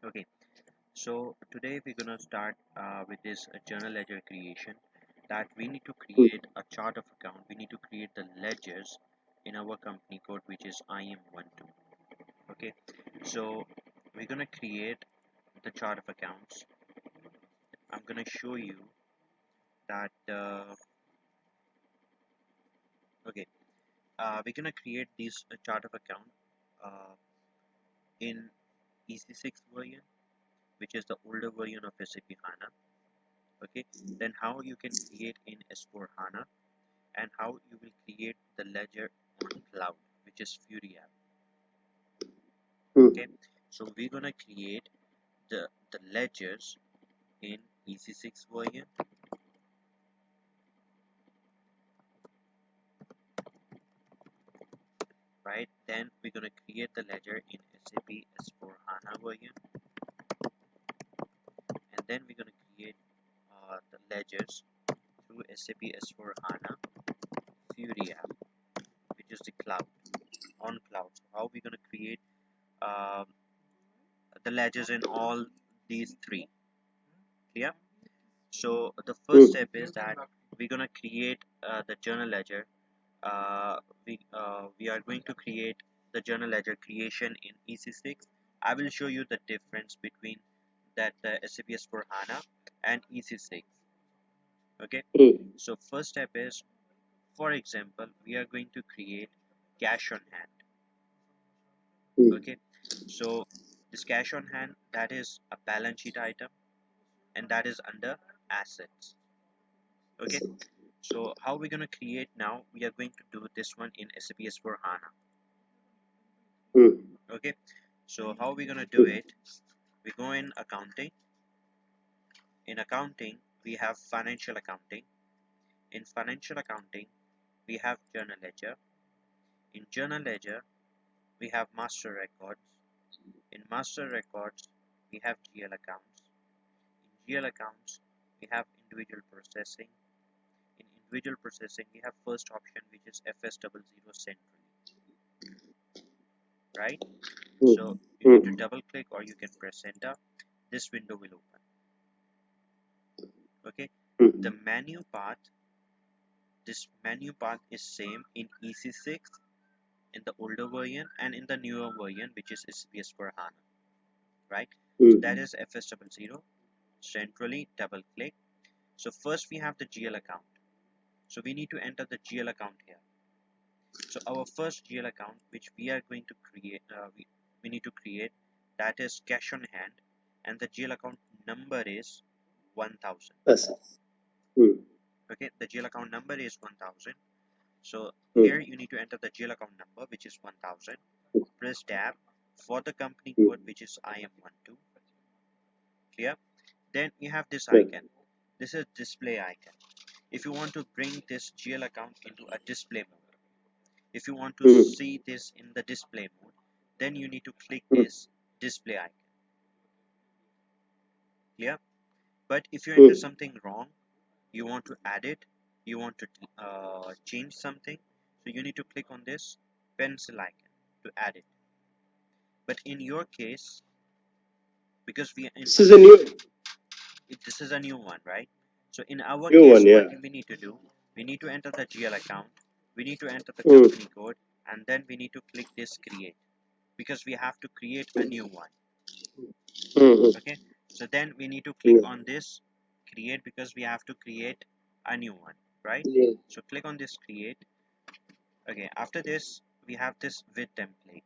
Okay, so today we're gonna start with this journal ledger creation. That we need to create a chart of account. We need to create the ledgers in our company code, which is IM12. Okay, so we're gonna create the chart of accounts. I'm gonna show you that. Okay, we're gonna create this chart of account uh, in EC6 version, which is the older version of SAP HANA. Okay, then how you can create in S4 HANA, and how you will create the ledger on cloud, which is Fiori app. Okay, so we're gonna create the ledgers in EC6 version, right? Then we're gonna create the ledger in SAP S4 HANA version, and then we're gonna create the ledgers through SAP S4 HANA Fiori app, which is the cloud on cloud. So how we're gonna create uh, the ledgers in all these three? Clear? So the first step is that we're gonna create the journal ledger. We are going to create the journal ledger creation in EC6. I will show you the difference between that SAP S4 HANA and EC6. Okay. So first step is, for example, we are going to create cash on hand. Okay. So this cash on hand, that is a balance sheet item, and that is under assets. Okay. So how we're going to create now, we are going to do this one in SAP S4 HANA. Okay, so how we're going to do it, we go in accounting. In accounting, we have financial accounting. In financial accounting, we have journal ledger. In journal ledger, we have master records. In master records, we have GL accounts. In GL accounts, we have individual processing. In individual processing, we have first option, which is FS00 centrally, right? So you need to double click, or you can press enter. This window will open. Okay, the menu path, this menu path is same in EC6 in the older version and in the newer version, which is SAP S4 HANA, right? So that is FS00 centrally, double click. So first we have the GL account, so we need to enter the GL account here. So our first GL account, which we are going to create, we need to create, that is cash on hand, and the GL account number is 1000. Yes. Okay, the GL account number is 1000. So here you need to enter the GL account number, which is 1000. Press tab for the company code, which is IM12. Clear? Then you have this icon. This is display icon. If you want to bring this GL account into a display mode, if you want to see this in the display mode, then you need to click this display icon. Clear? But if you enter something wrong, you want to add it, you want to change something, so you need to click on this pencil icon to add it. But in your case, because This is a new this is a new one, right? So in our new case, one, yeah. what we need to do, we need to enter the GL account, we need to enter the company code, and then we need to click this create, because we have to create a new one. Okay, so then we need to click on this create, because we have to create a new one, right? So click on this create. Okay, after this we have this with template.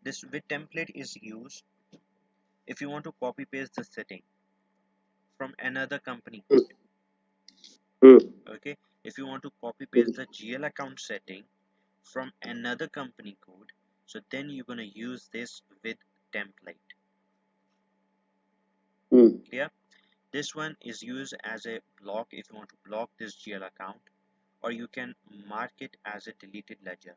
This with template is used if you want to copy paste the setting from another company code. Okay, if you want to copy paste the GL account setting from another company code, so then you're going to use this with template. Clear? This one is used as a block if you want to block this GL account, or you can mark it as a deleted ledger,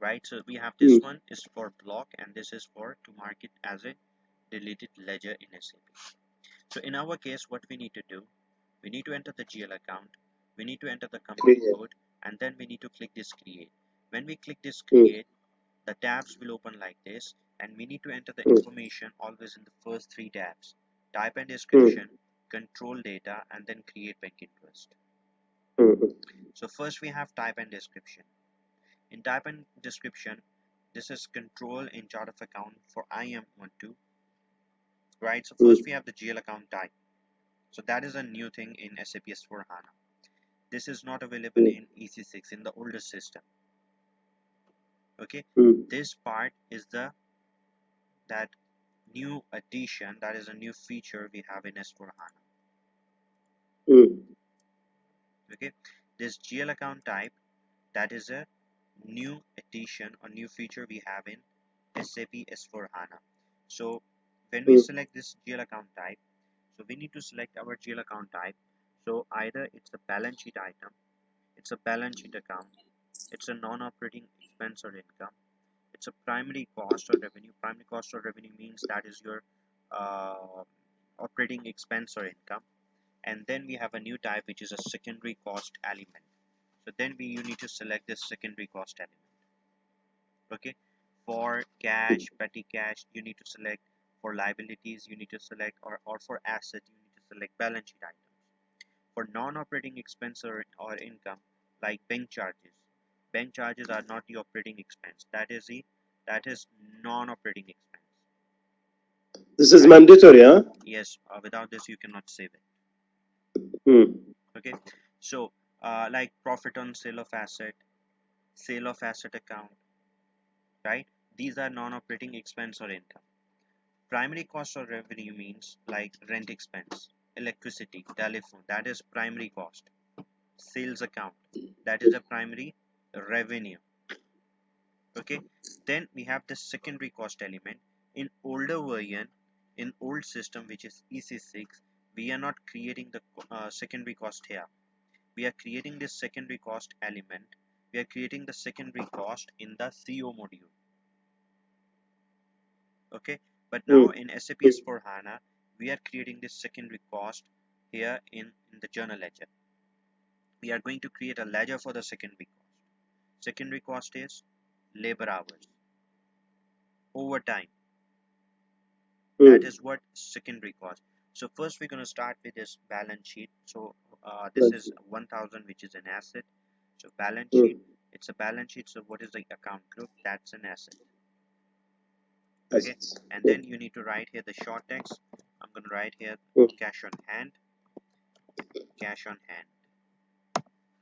right? So we have this one is for block, and this is for to mark it as a deleted ledger in SAP. So in our case, what we need to do, we need to enter the GL account, we need to enter the company code, and then we need to click this create. When we click this create, the tabs will open like this, and we need to enter the information always in the first three tabs: type and description, control data, and then create bank interest. So first we have type and description. In type and description, this is control in chart of account for IM12, right? So first we have the GL account type. So that is a new thing in SAP S/4HANA. This is not available in EC6 in the older system. Okay, this part is that new addition, that is a new feature we have in S/4HANA. Okay, this GL account type, that is a new addition or new feature we have in SAP S/4HANA. So when we select this GL account type, so we need to select our GL account type. So either it's a balance sheet item, it's a balance sheet account, it's a non-operating expense or income, it's a primary cost or revenue. Primary cost or revenue means that is your operating expense or income. And then we have a new type which is a secondary cost element. So then you need to select this secondary cost element. Okay, for cash, petty cash, you need to select. For liabilities, you need to select, or for asset, you need to select balance sheet items. For non-operating expense or income, like bank charges are not the operating expense. That is non-operating expense. This is mandatory, huh? Yes, without this you cannot save it. Okay, so like profit on sale of asset account, right? These are non-operating expense or income. Primary cost or revenue means like rent expense, electricity, telephone, that is primary cost. Sales account, that is a primary revenue. Okay, then we have the secondary cost element. In older version, in old system which is EC6, we are not creating the secondary cost here. We are creating this secondary cost element. We are creating the secondary cost in the CO module. Okay, but now in SAP S/4HANA, we are creating this secondary cost here in the journal ledger. We are going to create a ledger for the secondary cost. Secondary cost is labor hours, overtime. That is what secondary cost. So first we're going to start with this balance sheet. So this is 1000, which is an asset. So balance sheet, it's a balance sheet. So what is the account group? That's an asset. Okay, and then you need to write here the short text. I'm going to write here cash on hand.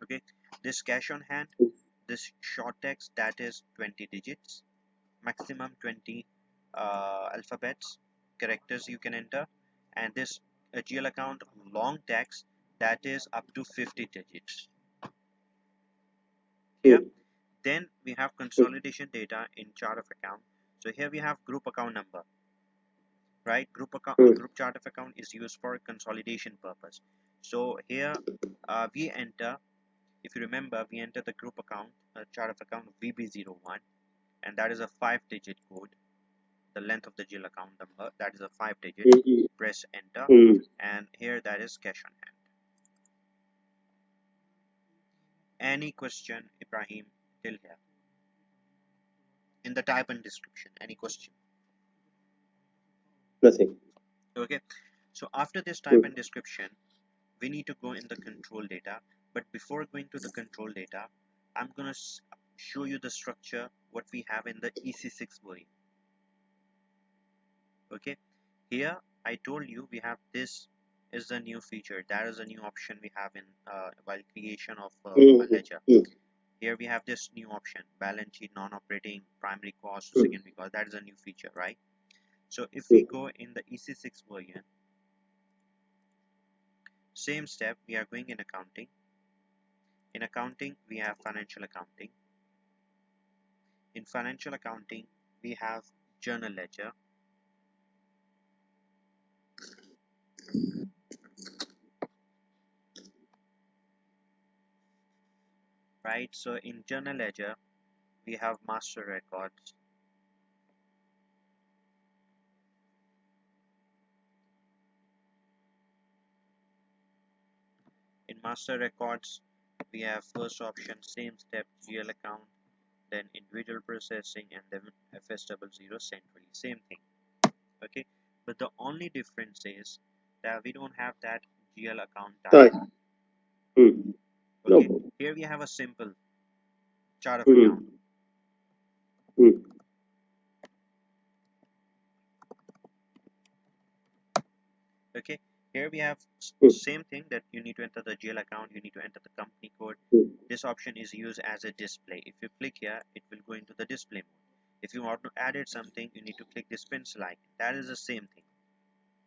Okay, this cash on hand, this short text, that is 20 digits, maximum 20 alphabets, characters you can enter. And this GL account long text, that is up to 50 digits here. Then we have consolidation data in chart of account. So here we have group account number, right? Group chart of account is used for consolidation purpose. So here we enter, if you remember, we enter the group account chart of account VB01, and that is a 5-digit code. The length of the GL account number, that is a 5-digit. Press enter, and here that is cash on hand. Any question, Ibrahim, till here? In the type and description, any question? Nothing. Okay, so after this type and description, we need to go in the control data. But before going to the control data, I'm gonna show you the structure what we have in the EC6 version. Okay, here I told you we have this is the new feature, that is a new option we have in while creation of a ledger. Here we have this new option, balance sheet, non-operating, primary cost, secondary cost. That is a new feature, right? So if we go in the EC6 version, same step, we are going in accounting. In accounting, we have financial accounting. In financial accounting, we have journal ledger. Right, so in journal ledger, we have master records. In master records, we have first option, same step, GL account, then individual processing, and then FS00 centrally. Same thing. Okay, but the only difference is that we don't have that GL account type. Right. Mm. No. Okay, here we have a simple chart of account. Mm. Mm. Okay, here we have Mm. same thing, that you need to enter the GL account, you need to enter the company code. Mm. This option is used as a display. If you click here, it will go into the display mode. If you want to add it something, you need to click this pencil icon. That is the same thing.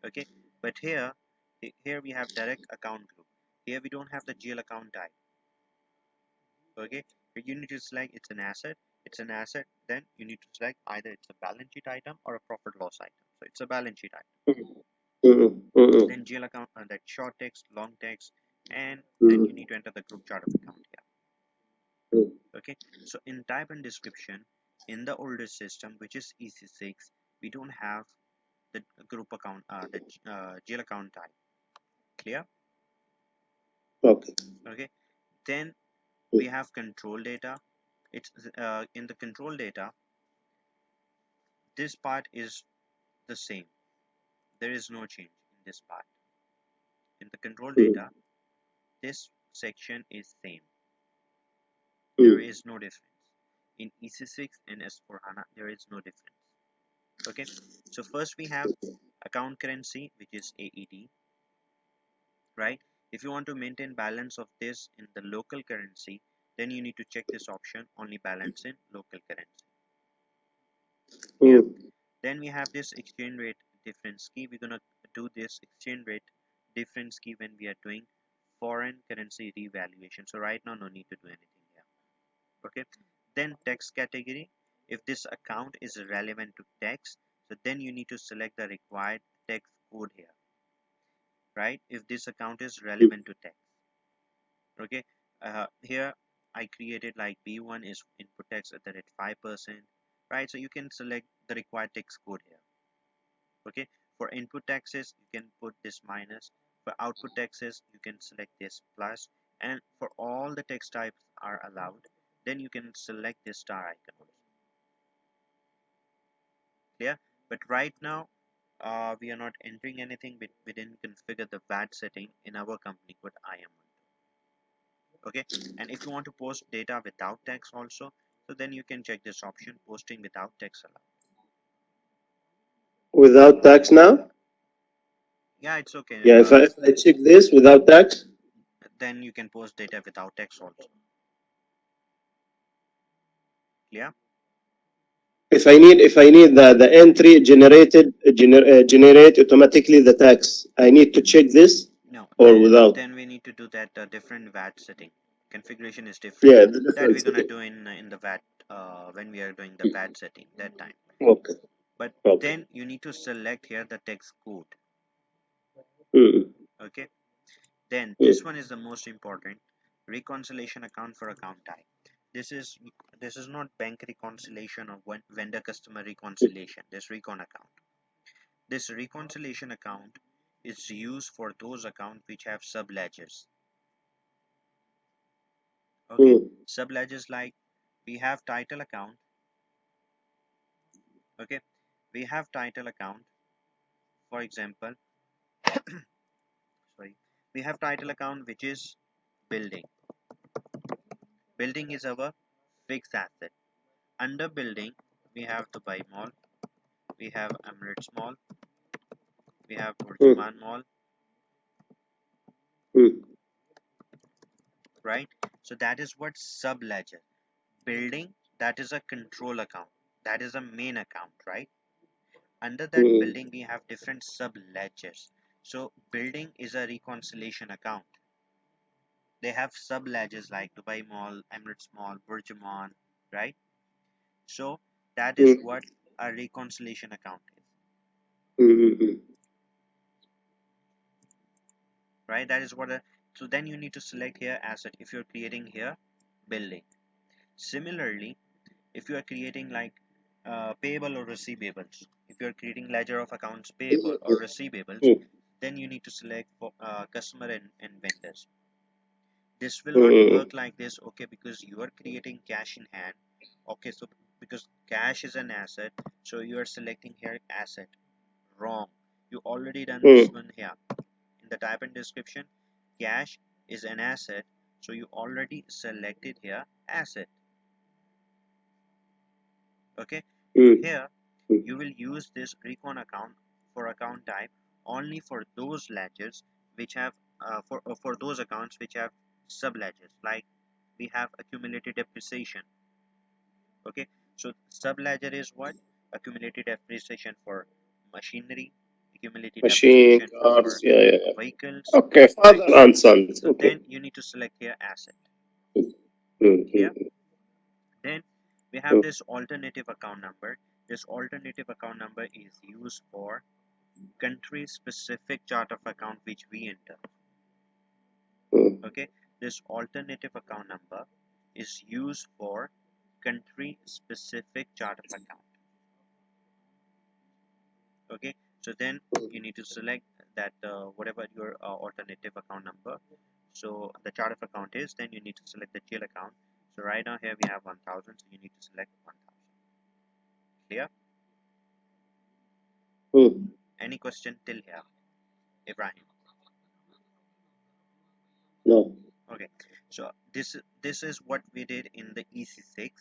Okay, but here we have direct account group. Here we don't have the GL account type. Okay, but you need to select it's an asset, then you need to select either it's a balance sheet item or a profit loss item. So it's a balance sheet item. Mm. Mm. Then GL account, that short text, long text, and then you Mm. need to enter the group chart of account here. Mm. Okay, so in type and description, in the older system, which is EC6, we don't have the group account, the GL account type. Clear? Okay. Okay, then we Mm. have control data. It's in the control data, this part is the same. There is no change in this part. In the control Mm. data, this section is same. There Mm. is no difference. In EC6 and S4HANA, there is no difference. Okay, so first we have account currency, which is AED, right? If you want to maintain balance of this in the local currency, then you need to check this option, only balance in local currency. Yeah. Mm. Then we have this exchange rate difference key. We're gonna do this exchange rate difference key when we are doing foreign currency revaluation. So right now, no need to do anything here. Okay. Then text category. If this account is relevant to text, so then you need to select the required text code here, right? If this account is relevant to text. Okay, here I created like B1 is input text at the rate 5%, right? So you can select the required text code here. Okay, for input taxes you can put this minus, for output taxes you can select this plus, and for all the text types are allowed, then you can select this star icon also. Clear? But right now we are not entering anything, but we didn't configure the VAT setting in our company code IM. Okay, and if you want to post data without text also, so then you can check this option, posting without text allowed. Without tax now? Yeah, it's okay. Yeah, if I check this without tax, Then you can post data without text also. Yeah, if I need the entry generate automatically the tax, I need to check this no, or without? then we need to do that different VAT setting. Configuration is different, Yeah, the that different we're gonna setting. do in the VAT when we are doing the VAT setting that time. Okay. But Okay. then you need to select here the text code. Mm. Okay, then this Mm. one is the most important, reconciliation account for account type. This is this is not bank reconciliation or vendor customer reconciliation. This recon account. This reconciliation account is used for those accounts which have sub ledgers. Okay, Mm. sub ledgers like we have title account. Okay, we have title account. For example, sorry, we have title account which is building. Building is our fixed asset. Under building, we have Dubai Mall, we have Emirates Mall, we have Mm. Burjuman Mall, Mm. right? So that is what sub ledger. Building, that is a control account. That is a main account, right? Under that Mm. building, we have different sub ledgers. So building is a reconciliation account. They have sub ledgers like Dubai Mall, Emirates Mall, Burjuman, right? So that is Mm. what a reconciliation account is, Mm. Mm. right? That is what a, so then you need to select here asset if you're creating here building. Similarly, if you are creating like payable or receivables, if you are creating ledger of accounts payable or receivables, Mm. then you need to select for customer and vendors. This will not Mm. work like this, okay, because you are creating cash in hand, Okay, so because cash is an asset, so you are selecting here asset. Wrong. You already done this one here. In the type and description, cash is an asset, so you already selected here asset. Okay, here you will use this recon account for account type only for those ledgers which have for those accounts which have sub ledgers, like we have accumulated depreciation. Okay, so sub ledger is what? Accumulated depreciation for machinery, accumulated Machine, depreciation cars, for yeah, yeah. vehicles, Okay, right? father and sons. So Okay. then you need to select here asset. Clear? Mm-hmm. Then we have this alternative account number. This alternative account number is used for country specific chart of account which we enter. Okay, this alternative account number is used for country specific chart of account. Okay, so then you need to select that whatever your alternative account number, so the chart of account is, then you need to select the GL account. So right now here we have 1000, so you need to select 1000. Clear? Any question till here, Ibrahim? No. Okay, so this is what we did in the EC6,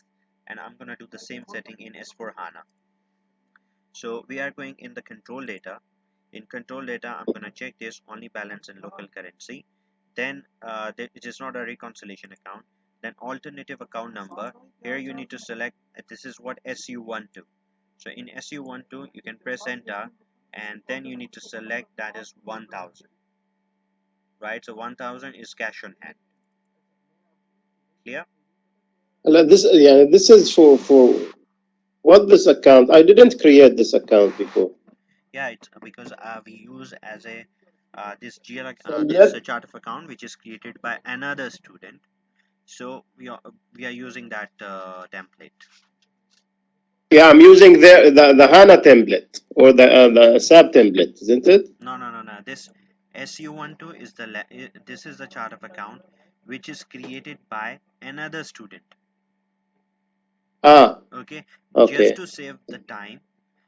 and I'm gonna do the same setting in S4 HANA. So we are going in the control data. In control data, I'm gonna check this only balance in local currency. Then it is not a reconciliation account. Then alternative account number. Here you need to select. This is what SU12. So in SU12, you can press enter, and then you need to select that is 1000. Right? So 1000 is cash on hand. Clear? This is for what this account. I didn't create this account before. Yeah, it's because we use as a this this Template. chart of account which is created by another student. So we are using that template. Yeah, I'm using the HANA template or the SAP template, isn't it? No. This SU12 is this is the chart of account which is created by another student. Ah, Okay, just okay. to save the time.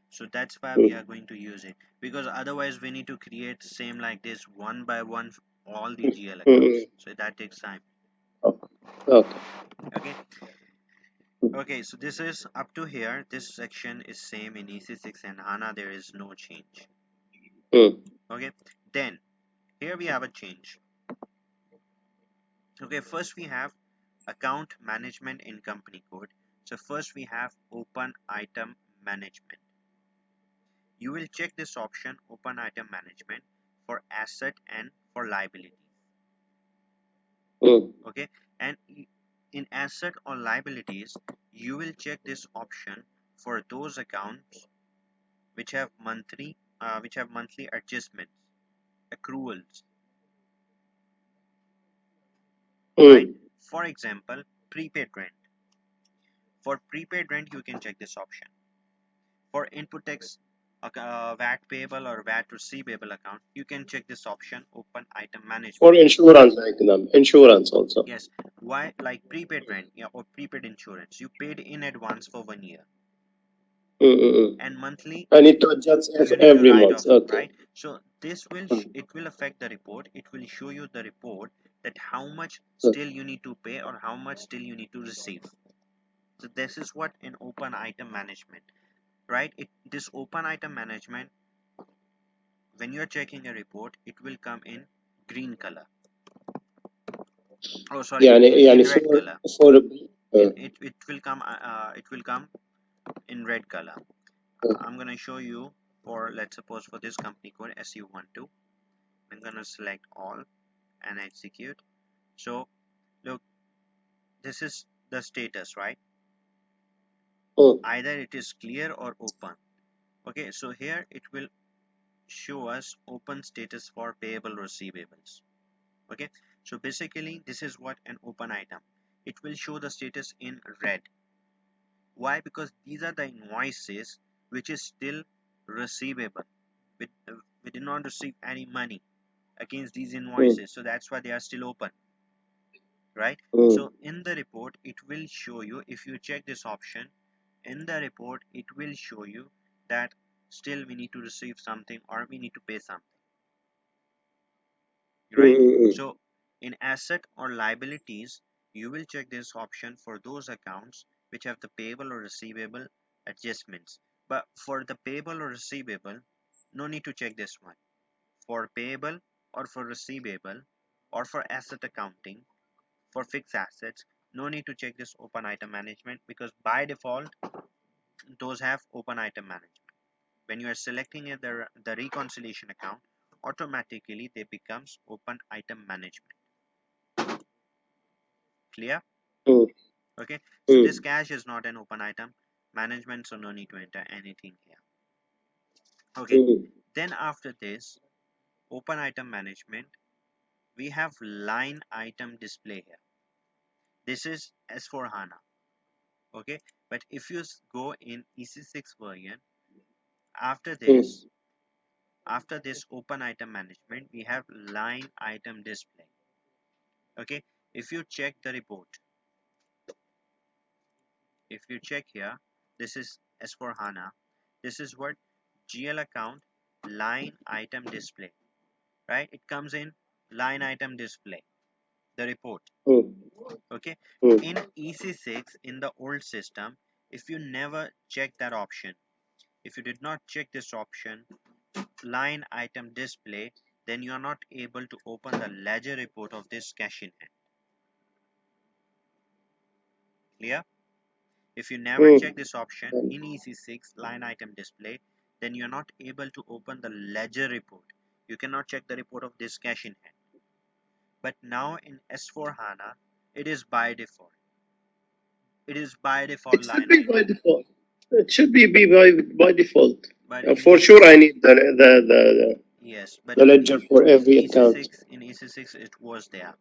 So that's why we are going to use it, because otherwise we need to create same like this one by one all the GL accounts. So that takes time. Okay. Okay. Okay, so this is up to here. This section is same in EC6 and HANA. There is no change. Okay, then here we have a change. Okay, first we have account management in company code. So first we have open item management. You will check this option open item management for asset and for liability. Okay, and in asset or liabilities, you will check this option for those accounts which have monthly adjustments, accruals, right? For example, prepaid rent. For prepaid rent, you can check this option. For input tax, VAT payable or VAT receivable account, you can check this option open item For management. insurance, like insurance also. Yes, why? Like prepaid rent, yeah, or prepaid insurance, you paid in advance for 1 year, and monthly I need to adjust you need to every write month. off, Okay. right? So this will it will affect the report. It will show you the report that how much still you need to pay or how much still you need to receive. So this is what in open item management, right? This open item management, when you're checking a report, it will come in green color. Oh, sorry, in red color. for It will come in red color. I'm gonna show you for, let's suppose, for this company code SU12. I'm gonna select all and execute. So look, this is the status, right? Either it is clear or open. Okay, so here it will show us open status for payable receivables. Okay, so basically this is what an open item. It will show the status in red. Why? Because these are the invoices which is still receivable. We did not receive any money against these invoices, so that's why they are still open. right? So in the report, it will show you, if you check this option, in the report, it will show you that still we need to receive something or we need to pay something, right? So in asset or liabilities, you will check this option for those accounts which have the payable or receivable adjustments. But for the payable or receivable, no need to check this one. For payable or for receivable or for asset accounting, for fixed assets, no need to check this open item management, because by default those have open item management. When you are selecting the reconciliation account, automatically they becomes open item management. Clear? Okay, so this cash is not an open item management, so no need to enter anything here. Okay, then after this open item management, we have line item display here. This is S4 HANA. Okay, but if you go in EC6 version, after this open item management, we have line item display. Okay, if you check the report, if you check here, this is S4 HANA. This is what GL account line item display, right? It comes in line item display, the report. Okay, in EC6, in the old system, if you never check that option, if you did not check this option, line item display, then you are not able to open the ledger report of this cash in hand. Clear? If you never check this option in EC6 line item display, then you are not able to open the ledger report. You cannot check the report of this cash in hand. But now in S4 HANA, it is by default. It is by default It should line be item. by default. It should be by default. But in For sure, I EC6, need yes, but the in ledger for every account. EC6 it was there.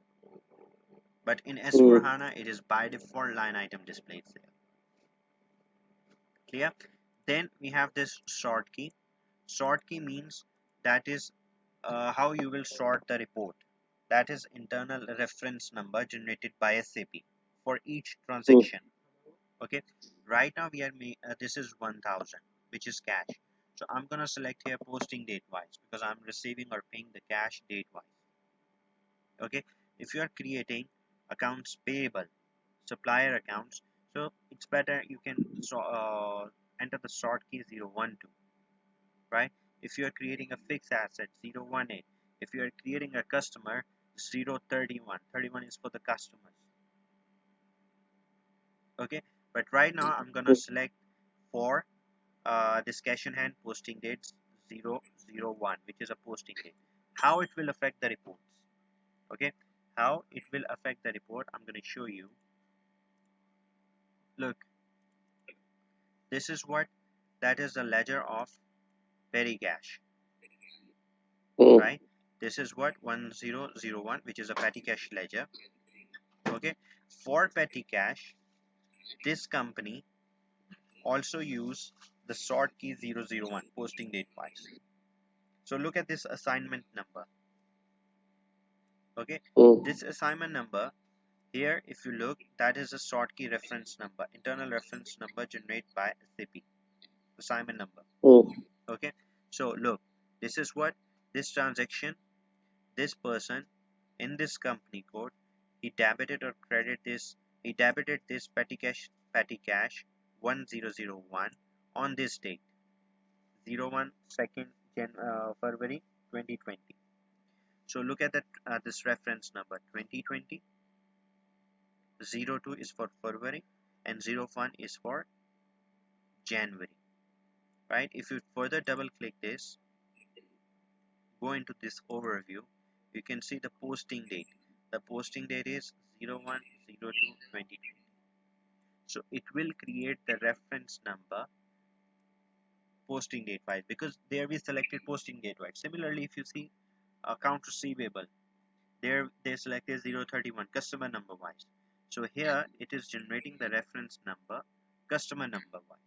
But in S4 HANA, it is by default line item displays there. Clear? Then we have this sort key. Sort key means that is how you will sort the report. That is internal reference number generated by SAP for each transaction. Okay, right now we are this is 1000, which is cash. So I'm gonna select here posting date wise, because I'm receiving or paying the cash date wise. Okay, if you are creating accounts payable, supplier accounts, so it's better you can enter the sort key 012, right? If you are creating a fixed asset, 018. If you are creating a customer, 031. 31 is for the customers. Okay, but right now I'm gonna select for this cash in hand posting dates 001, which is a posting date. How it will affect the reports? Okay, how it will affect the report, I'm going to show you. Look, this is what, that is the ledger of petty cash, right? This is what 1001, which is a petty cash ledger. Okay, for petty cash, this company also use the sort key 001 posting date wise. So look at this assignment number. Okay, this assignment number here, if you look, that is a sort key reference number, internal reference number generated by SAP, assignment number. Okay, so look, this is what this transaction, this person in this company code, he debited or credited this, he debited this petty cash 1001 on this date, 01 2nd February 2020. So look at that, this reference number 2020. 02 is for February and 01 is for January, right? If you further double click this, go into this overview, you can see the posting date. The posting date is 01/02/2020. So it will create the reference number posting date wise, because there we selected posting date wise. Similarly, if you see account receivable, there they selected 031 customer number wise. So here it is generating the reference number customer number wise.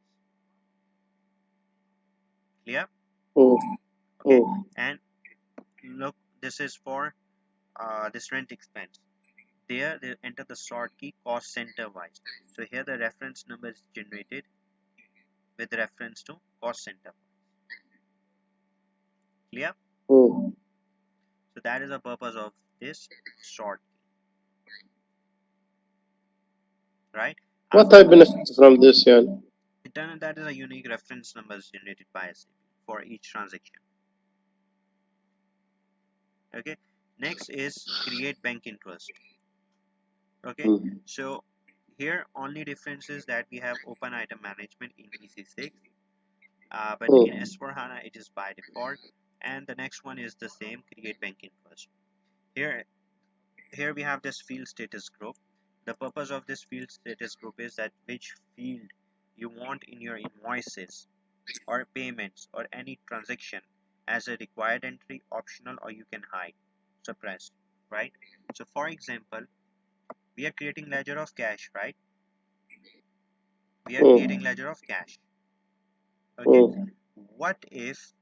Clear? Okay, and look, this is for this rent expense. There they enter the sort key cost center wise. So here the reference number is generated with reference to cost center. Clear? Mm. So that is the purpose of this sort key, right? What After I benefit from this, yeah? that is a unique reference number is generated by SAP for each transaction. Okay. Next is create bank interest. Okay. Mm. So here only difference is that we have open item management in EC6, but in Mm. S4HANA it is by default, and the next one is the same, create bank interest. Here we have this field status group. The purpose of this field status group is that which field you want in your invoices or payments or any transaction as a required entry, optional, or you can hide, suppress, right? So for example, we are creating ledger of cash, right? We are creating Mm. ledger of cash. Okay. Mm. What if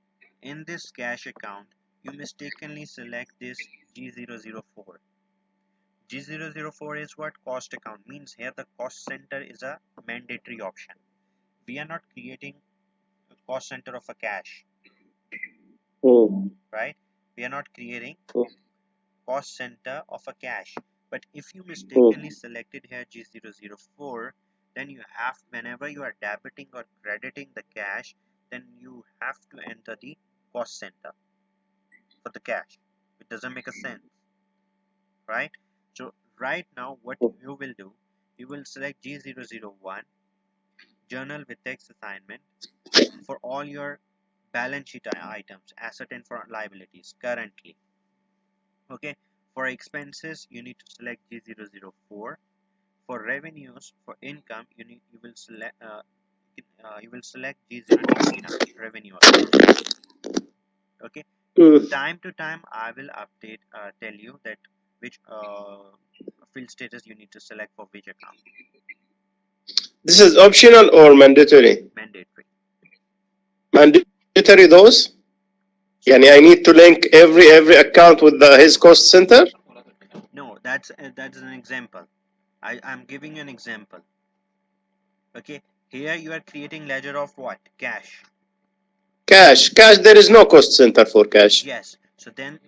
in this cash account you mistakenly select this G004? G004 is what? Cost account. Means here the cost center is a mandatory option. We are not creating a cost center of a cash, Mm. right? We are not creating Mm. cost center of a cash. But if you mistakenly Mm. selected here G004, then you have, whenever you are debiting or crediting the cash, then you have to enter the cost center for the cash. It doesn't make a sense, right? So right now what you will do, you will select G001 journal with text assignment for all your balance sheet items, asset and for liabilities currently. Okay, for expenses you need to select G004. For revenues, for income, you will select G029 revenue account. Okay, Mm. time to time I will update, tell you that which field status you need to select for which account. This is optional or mandatory? Mandatory. Mandatory those? So Yani I need to link every account with his cost center? no, that's an example. I'm giving you an example. Okay, here you are creating ledger of what? Cash. Cash. Cash, there is no cost center for cash. Yes. So then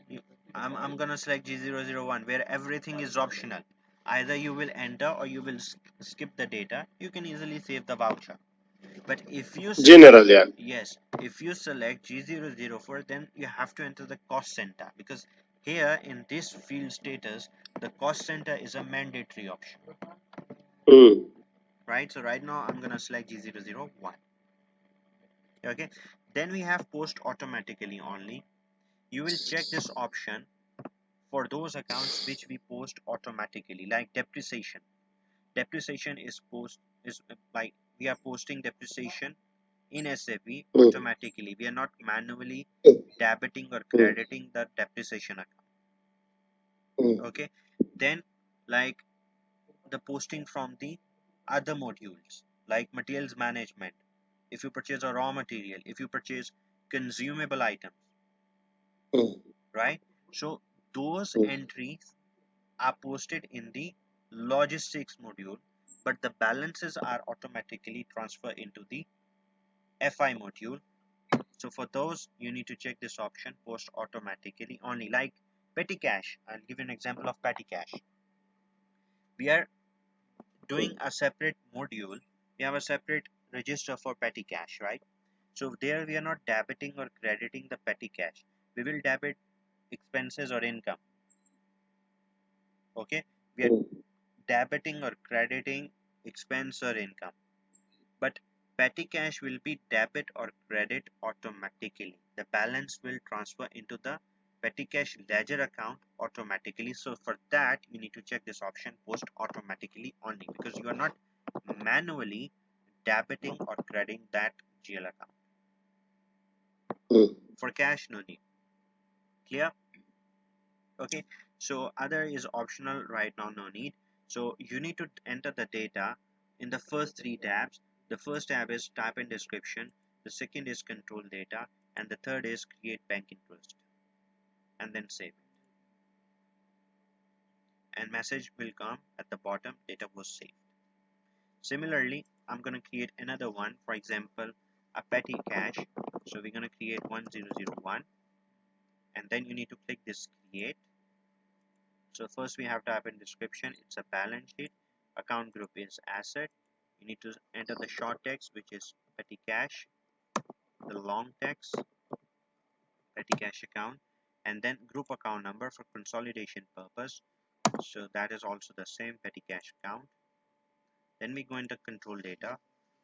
I'm gonna select G001 where everything is optional. Either you will enter or you will skip the data. You can easily save the voucher. But if you select, General, yeah. yes, if you select G004, then you have to enter the cost center, because here in this field status, the cost center is a mandatory option, Mm. right? So right now I'm gonna select G001. Okay, then we have post automatically only. You will check this option for those accounts which we post automatically, like depreciation. Depreciation is like we are posting depreciation in SAP Mm. automatically. We are not manually Mm. debiting or Mm. crediting the depreciation account. Mm. Okay, then like the posting from the other modules like materials management. If you purchase a raw material, if you purchase consumable items, Mm. right? So those Mm. entries are posted in the logistics module, but the balances are automatically transferred into the FI module. So for those, you need to check this option, post automatically only. Like petty cash, I'll give you an example of petty cash. We are doing a separate module. We have a separate register for petty cash, right? So there we are not debiting or crediting the petty cash. We will debit expenses or income. Okay, we are Mm. debiting or crediting expense or income, but petty cash will be debit or credit automatically. The balance will transfer into the petty cash ledger account automatically. So for that you need to check this option, post automatically only, because you are not manually debiting or crediting that GL account. Mm. For cash, no need. Clear? Okay, so other is optional right now, no need. So you need to enter the data in the first three tabs. The first tab is type and description, the second is control data, and the third is create bank interest, and then save. and message will come at the bottom, data was saved. Similarly, I'm going to create another one, for example, a petty cash. So we're going to create 1001, and then you need to click this create. So first we have to type in description, it's a balance sheet, account group is asset. You need to enter the short text, which is petty cash, the long text, petty cash account, and then group account number for consolidation purpose. So that is also the same, petty cash account. Then we go into control data.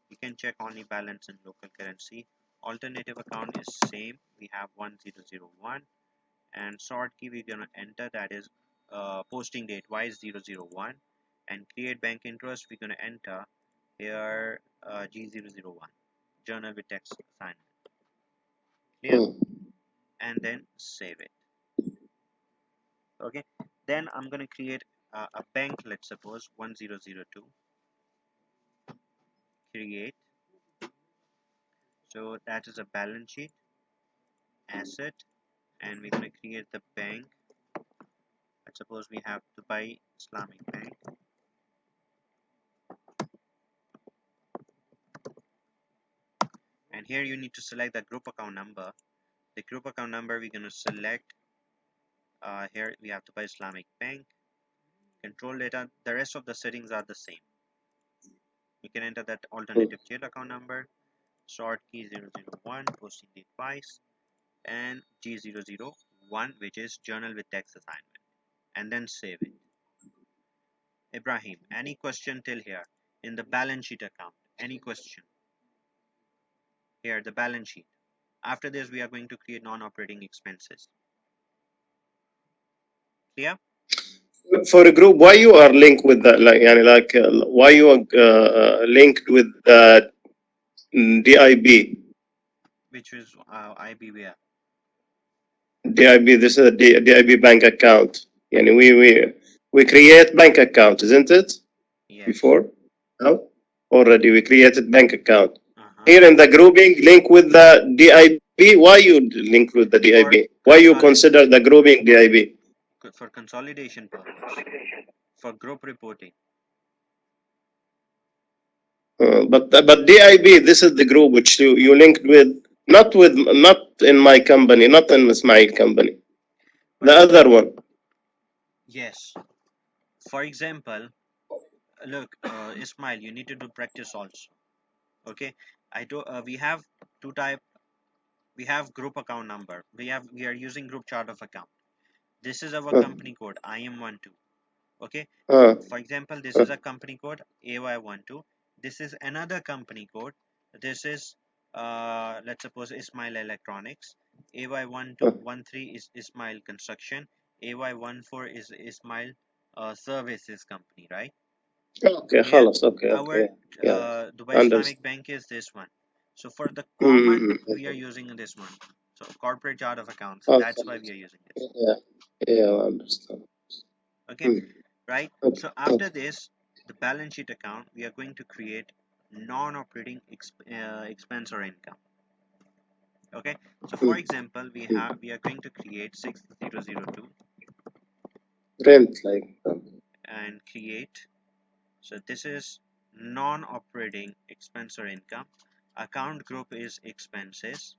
We can check only balance in local currency. Alternative account is same. We have 1001, and sort key we're gonna enter, that is posting date Y001, and create bank interest we're gonna enter here G001, journal with text assignment. Clear? And then save it. Okay. Then I'm gonna create a bank. Let's suppose 1002. Create. So that is a balance sheet, asset, and we're gonna create the bank. Let's suppose we have Dubai Islamic Bank. And here you need to select the group account number. The group account number we're going to select. Here we have Dubai Islamic Bank. Control data. The rest of the settings are the same. You can enter that alternative jail account number. Sort key 001, posting date twice, and G001, which is journal with text assignment, and then save it. Ibrahim, any question till here in the balance sheet account? Any question? Here, the balance sheet. After this, we are going to create non-operating expenses. Clear? For a group, why you are linked with that? Why you are linked with DIB? Which is IB where? DIB. This is a DIB bank account. And we create bank account, isn't it? Yes. Before, no, already we created bank account. Uh-huh. Here in the grouping, link with the DIB. Why you link with the DIB? Why you consider the grouping DIB? For consolidation purpose, for group reporting. But DIB, this is the group which you linked with, not in my company, not in Ismail company, the other one. Yes. For example, look, Ismail, you need to do practice also. Okay. We have two type. We have group account number. We are using group chart of account. This is our company code IM12. Okay. For example, this is a company code AY12. This is another company code. This is let's suppose Ismail Electronics. AY1213 is Ismail Construction. AY14 is Ismail Services Company, right? Okay, خلاص. Okay, our Dubai Islamic Bank is this one. So for the common, we are using this one. So corporate chart of accounts. So that's why we are using this. Yeah, I understand. Okay, right? So after this, the balance sheet account, we are going to create non-operating expense or income. Okay, so for example, we are going to create 6002 rent and create. So this is non-operating expense or income. Account group is expenses.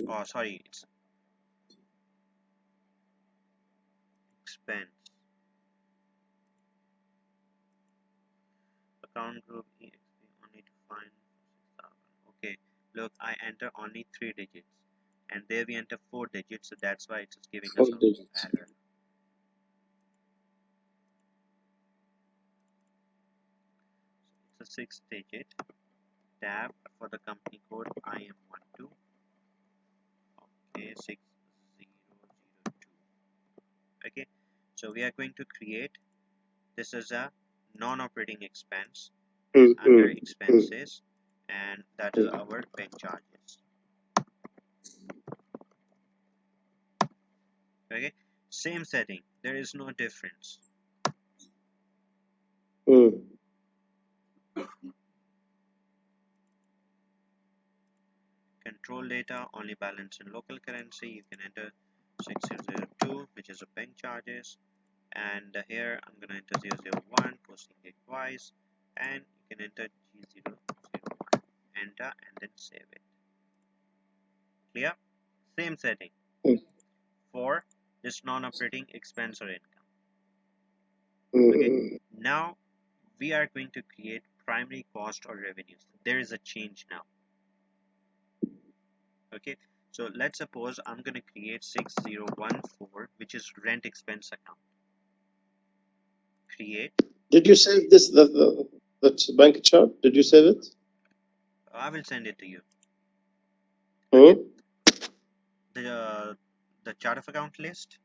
Oh, sorry, it's expense. Account group EXP only to find 6,000. Okay, look, I enter only 3 digits, and there we enter 4 digits, so that's why it's giving us an error. It's a 6-digit tab for the company code IM12. Okay, 6002. Okay, so we are going to create, this is a non-operating expense under expenses, and that is our bank charges. Okay, same setting, there is no difference. Control data, only balance in local currency. You can enter 6002, which is a bank charges, and here I'm gonna enter 001, posting it twice, and you can enter G001, enter, and then save it. Clear? Same setting for this non-operating expense or income. Okay, now we are going to create primary cost or revenues. There is a change now. Okay, so let's suppose I'm going to create 6014, which is rent expense account. Create. Did you save this, that bank chart? Did you save it? I will send it to you. Okay. The chart of account list.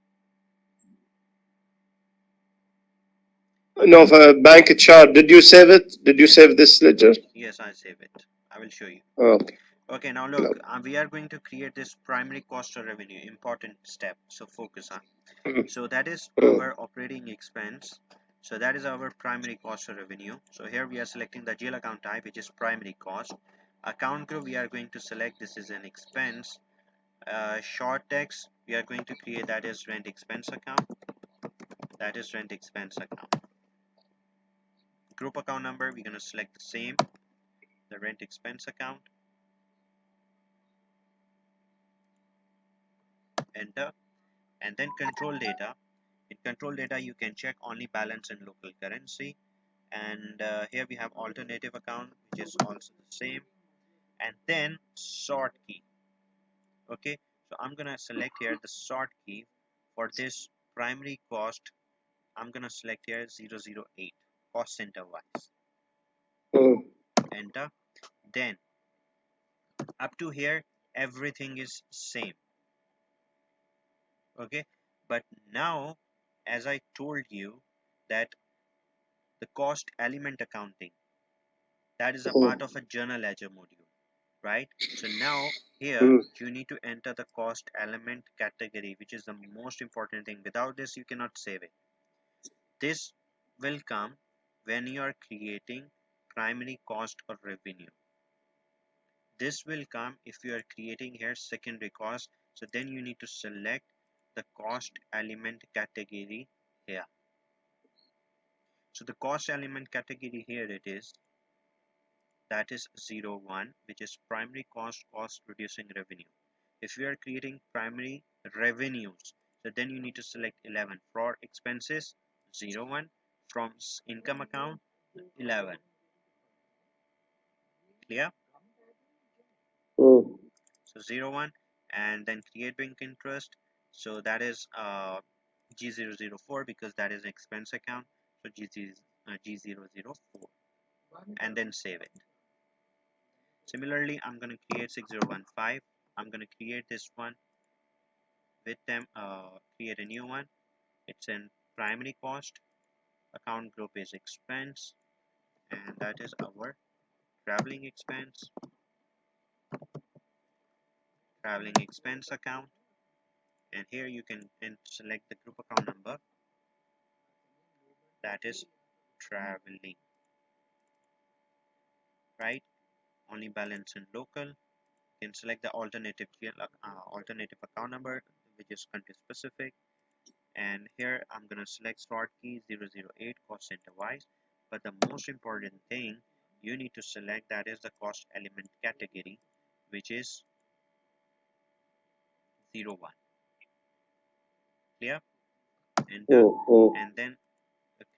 No, for bank chart. Did you save it? Did you save this ledger? Yes, I save it. I will show you. Okay. Okay, now look, we are going to create this primary cost or revenue, important step. So focus on. So that is our operating expense. So that is our primary cost or revenue. So here we are selecting the GL account type, which is primary cost. Account group we are going to select, this is an expense. Short text we are going to create, that is rent expense account. That is rent expense account. Group account number we're going to select the same, the rent expense account. Enter, and then control data. In control data you can check only balance in local currency, and here we have alternative account, which is also the same, and then sort key. Okay, so I'm gonna select here the sort key for this primary cost. I'm gonna select here 008, cost center wise. Enter. Then up to here everything is same. Okay, but now, as I told you, that the cost element accounting, that is a part of a journal ledger module, right? So now here you need to enter the cost element category, which is the most important thing. Without this you cannot save it. This will come when you are creating primary cost or revenue. This will come if you are creating here secondary cost. So then you need to select the cost element category here. So the cost element category here it is, that is 01, which is primary cost, cost reducing revenue. If you are creating primary revenues, so then you need to select 11. For expenses 01, from income account 11. Clear? So 01, and then create bank interest. So that is G004, because that is an expense account. So G004, and then save it. Similarly, I'm going to create 6015. I'm going to create this one with them, create a new one. It's in primary cost. Account group is expense, and that is our traveling expense. Traveling expense account, and here you can select the group account number, that is traveling, right? Only balance in local. You can select the alternative account number, which is country specific, and here I'm gonna select sort key 008, cost center wise. But the most important thing you need to select, that is the cost element category, which is 01. Clear? Enter, and then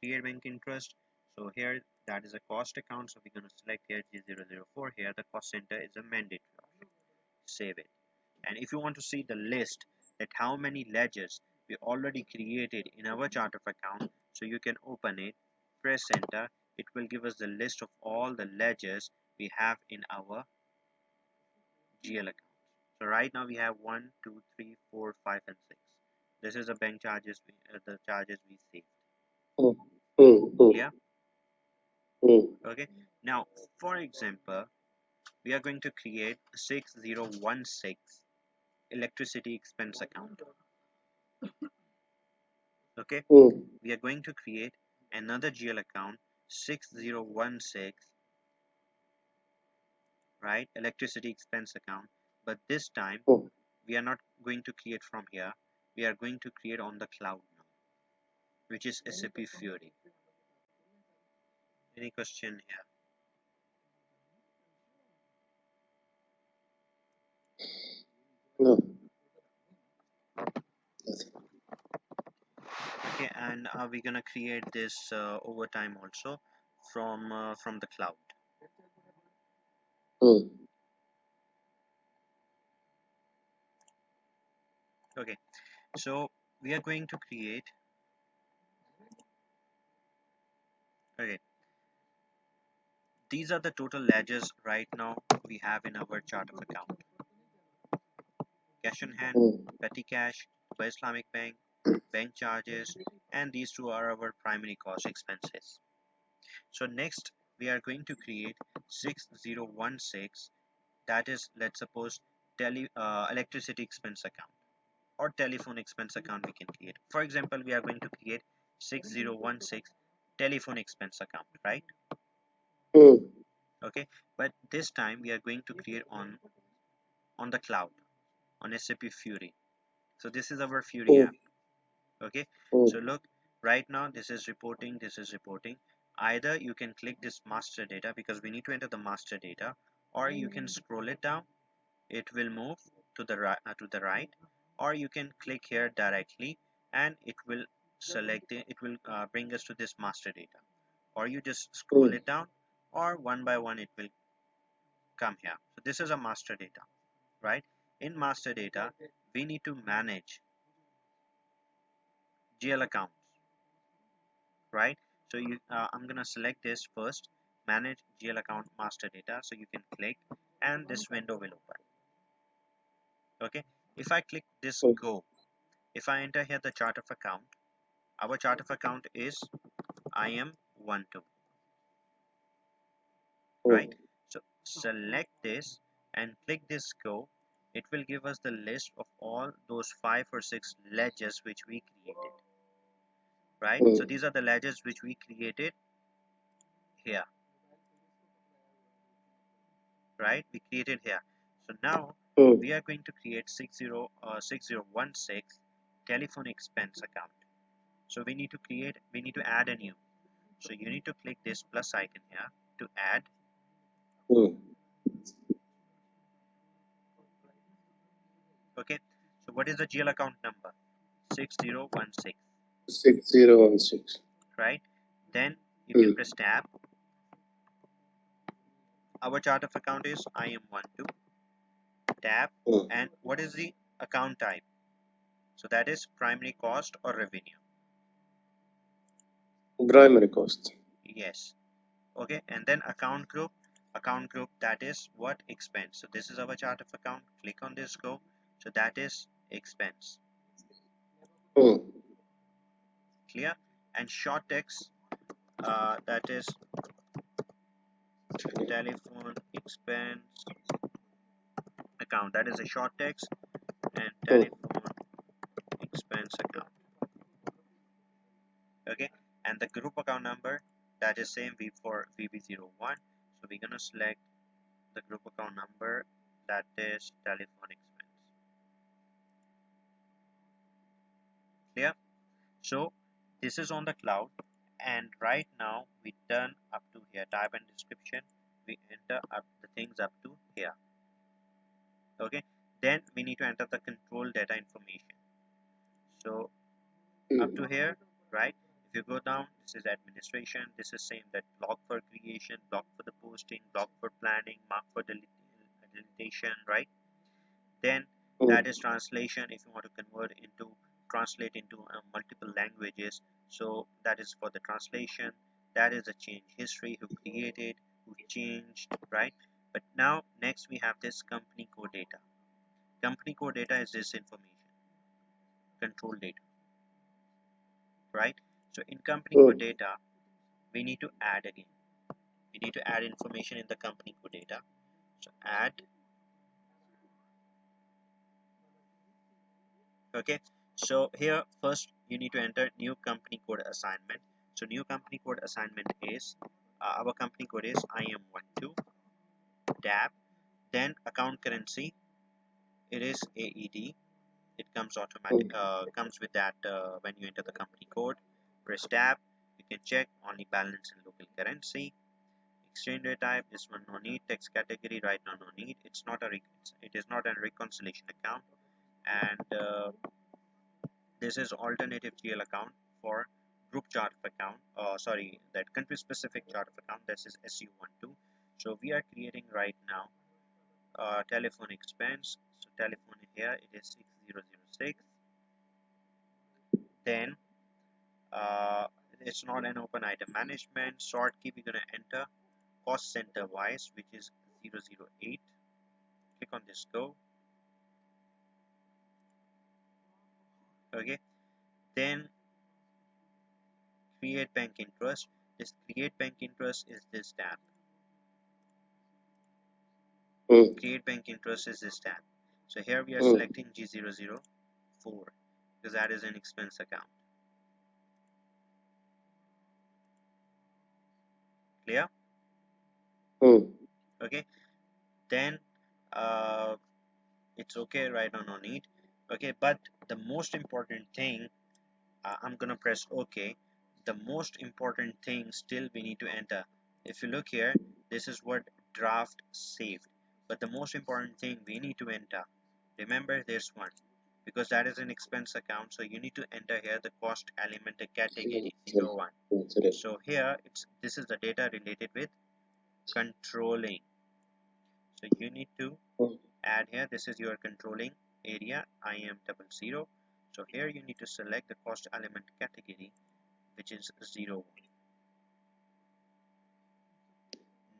create bank interest. So here that is a cost account, so we're going to select here G004. Here the cost center is a mandatory. Save it. And if you want to see the list that how many ledgers we already created in our chart of account, so you can open it, press enter. It will give us the list of all the ledgers we have in our GL account. So right now we have 1, 2, 3, 4, 5, and 6. This is the bank charges, the charges we saved. Clear? Okay. Now, for example, we are going to create 6016 electricity expense account. Okay. We are going to create another GL account 6016, right? Electricity expense account. But this time we are not going to create from here. We are going to create on the cloud now. which is SAP Fiori. Any question here? No. Okay, and we're gonna create this over time also from the cloud. Mm. Okay, so we are going to create. Okay, these are the total ledgers right now we have in our chart of account. Cash on hand, Mm. petty cash, Dubai Islamic Bank, bank charges, and these two are our primary cost expenses. So next we are going to create 6016, that is, let's suppose electricity expense account or telephone expense account we can create. For example, we are going to create 6016 telephone expense account, right? Mm. Okay, but this time we are going to create on the cloud on SAP Fiori. So this is our Fiori Mm. app. Okay, so Mm. look, right now this is reporting, this is reporting. Either you can click this master data because we need to enter the master data, or you can scroll it down, it will move to the right, or you can click here directly and it will select it, it will bring us to this master data, or you just scroll Mm. it down, or one by one it will come here. So this is a master data, right? In master data we need to manage GL accounts, right? So I'm gonna select this first, manage GL account master data, so you can click and this window will open. Okay, if I click this Mm. go, if I enter here the chart of account, our chart of account is IM12, right? Mm. So select this and click this go. It will give us the list of all those 5 or 6 ledgers which we created, right? So Mm. these are the ledgers which we created here, right? We created here. So now Mm. we are going to create 6016 telephone expense account. So we need to add a new. So you need to click this plus icon here to add. Mm. Okay, so what is the GL account number? 6016, 6016. right? Then you can Mm. press tab. Our chart of account is IM12, tab, Mm. and what is the account type? So that is primary cost or revenue. Primary cost. Yes. Okay, and then account group, that is what? Expense. So this is our chart of account. Click on this go. So that is expense. Mm. Clear? And short text, that is telephone expense account. That is a short text, and Mm. telephone expense account. Okay, and the group account number, that is same V for VB01. So we're gonna select the group account number, that is telephone expense. Clear? So this is on the cloud, and right now we done up to here, type and description, we enter up the things up to here. Okay, then we need to enter the control data information. So up to Mm. here, right? If you go down, this is administration, this is same, that block for creation, block for the posting, block for planning, mark for deletion, right? Then that Mm. is translation, if you want to convert into translate into multiple languages, so that is for the translation. That is the change history, who created, who changed, right? But now next we have this company code data. Company code data is this information, control data, right? So in company code Mm. data we need to add again, we need to add information in the company code data. So add. Okay, so here first you need to enter new company code assignment. So new company code assignment is our company code is IM12, tab, then account currency, it is AED. It comes automatic, Mm. comes with that when you enter the company code. Press tab, you can check only balance in local currency. Exchange rate type, this one no need. Text category, right now no need. It is not a reconciliation account. And this is alternative GL account for group chart of account. Sorry, that country specific chart of account. This is SU12. So we are creating right now telephone expense. So telephone here it is 6006. Then it's not an open item management. Sort key we're gonna enter cost center wise, which is 008. Click on this go. Okay. Then create bank interest. This create bank interest is this tab. Create bank interest is this tab. So here we are selecting G004 because that is an expense account. Clear? Okay. Then it's okay, right now no need. Okay, but the most important thing, I'm gonna press OK. The most important thing still we need to enter. If you look here, this is what draft saved, but the most important thing we need to enter, remember this one, because that is an expense account, so you need to enter here the cost element category 01. So here this is the data related with controlling, so you need to add here, this is your controlling area, IM00. So here you need to select the cost element category, which is 01.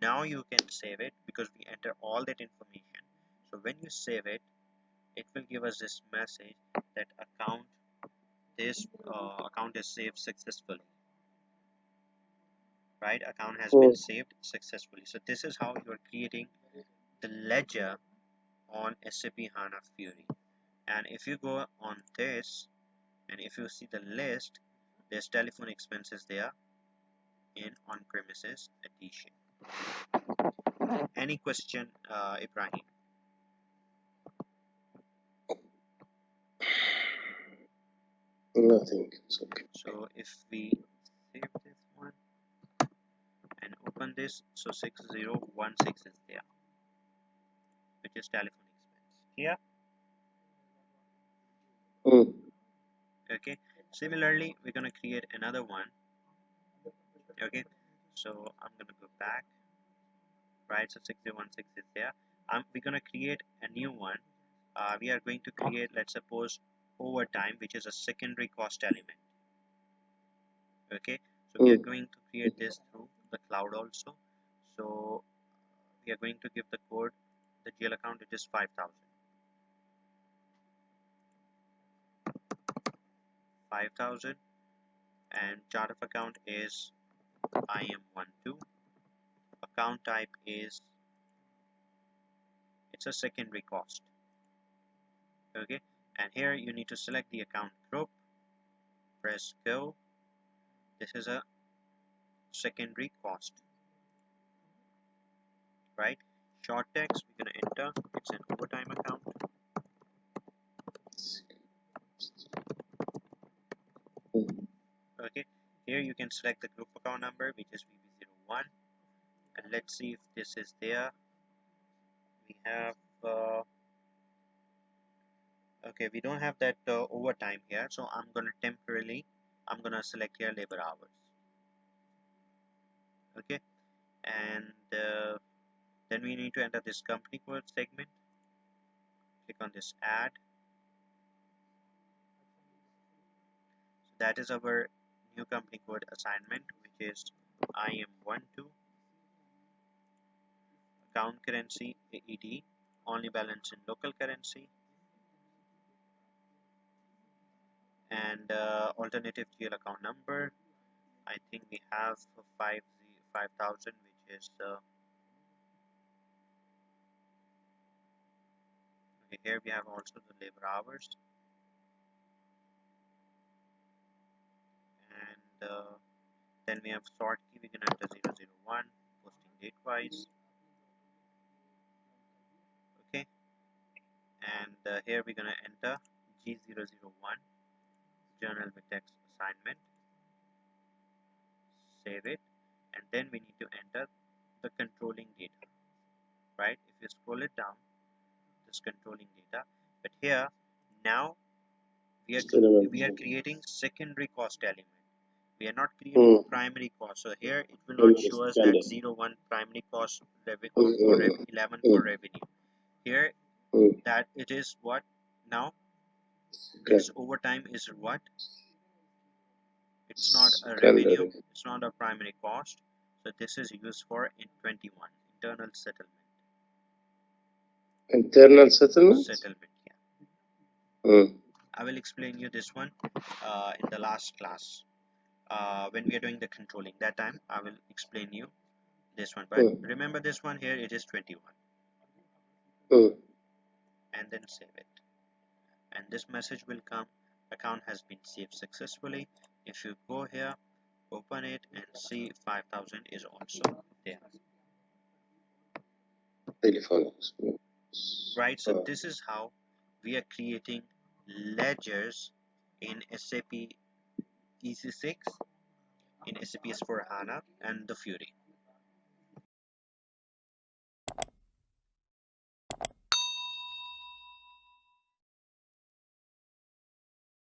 Now you can save it because we enter all that information. So when you save it, it will give us this message that this account is saved successfully. Right, account has been saved successfully. So this is how you are creating the ledger on SAP HANA Fiori. And if you go on this, and if you see the list, there's telephone expenses there in on-premises edition. Any question, Ibrahim? Nothing. It's okay. So if we save this one and open this, so 6016 is there, which is telephone expense. Here. Okay. Similarly, we're gonna create another one. Okay. So I'm gonna go back. Right. So 6016 is there. We're gonna create a new one. We are going to create, let's suppose, overtime, which is a secondary cost element. Okay. So we are going to create this through the cloud also. So we are going to give the code, the GL account, it is 5000. 5000, and chart of account is IM12. Account type is, it's a secondary cost. Okay, and here you need to select the account group, press go. This is a secondary cost, right? Short text we're gonna enter, it's an overtime account. Okay, here you can select the group account number, which is VB01, and let's see if this is there. We have okay, we don't have that overtime here, so I'm gonna select here labor hours. Okay, and then we need to enter this company code segment. Click on this add. So that is our new company code assignment, which is IM12. Account currency AED, only balance in local currency, and alternative GL account number. I think we have 5000, which is okay, here we have also the labor hours, and then we have sort key, we can enter 001, posting date wise. Okay, and here we're gonna enter G001, journal with text assignment. save it, and then we need to enter the controlling data, right? If you scroll it down, this controlling data, but here now we are creating secondary cost element. We are not creating primary cost. So here it will not show us that 01 primary cost for 11 for revenue. Here that it is what now this overtime is what? It's not a revenue, it's not a primary cost. So this is used for in 21 internal settlement. Internal settlement? Settlement, yeah. I will explain you this one in the last class. When we are doing the controlling, that time I will explain you this one. But remember this one here, it is 21. And then save it. And this message will come, account has been saved successfully. If you go here, open it and see 5000 is also there. Right, so this is how we are creating ledgers in SAP EC6, in SAP S4 HANA and the Fiori.